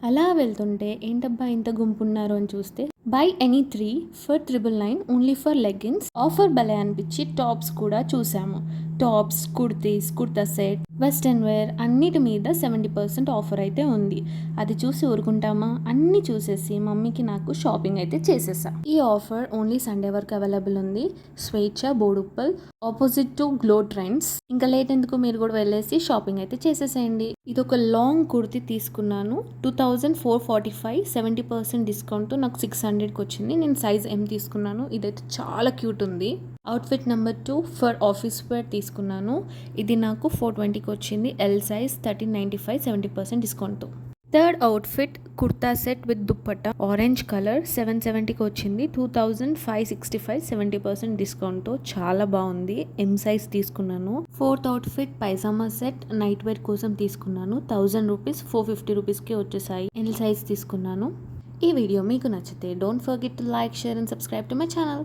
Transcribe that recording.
అలా వెళ్తుంటే ఏంటబ్బా ఇంత గుంపు ఉన్నారు అని చూస్తే buy any 3 for 999 only for leggings offer భలే అనిపించి టాప్స్ కూడా చూసాము. Tops, kurtis, kurta set, western wear అన్నిటి మీద 70% ఆఫర్ అయితే ఉంది. అది చూసి ఊరుకుంటామా? అన్నీ చూసేసి మమ్మీకి నాకు షాపింగ్ అయితే చేసేసా. ఈ ఆఫర్ ఓన్లీ సండే వరకు అవైలబుల్ ఉంది. స్వేచ్ఛ, Boduppal, opposite to glow trends. ఇంకా లేట్ ఎందుకు, మీరు కూడా వెళ్ళేసి షాపింగ్ అయితే చేసేసేయండి. ఇది ఒక లాంగ్ కుర్తీ తీసుకున్నాను. 2445, 70% డిస్కౌంట్ నాకు 600కి వచ్చింది. నేను సైజ్ M తీసుకున్నాను. ఇదైతే చాలా క్యూట్ ఉంది. Outfit number 2 for office wear తీసుకున్నాను. ఇది నాకు 420కి వచ్చింది. L size 1395, 70% discount. Third outfit kurta set with dupatta orange colour 770కి వచ్చింది. 2565, 70% డిస్కౌంట్. చాలా బాగుంది. ఎం సైజ్ తీసుకున్నాను. Fourth outfit pyjama set night wear కోసం తీసుకున్నాను. 1000 రూపీస్ 450 రూపీస్కి వచ్చేసాయి. ఎల్ సైజ్ తీసుకున్నాను. ఈ వీడియో మీకు నచ్చితే don't forget to like, share and subscribe to my channel.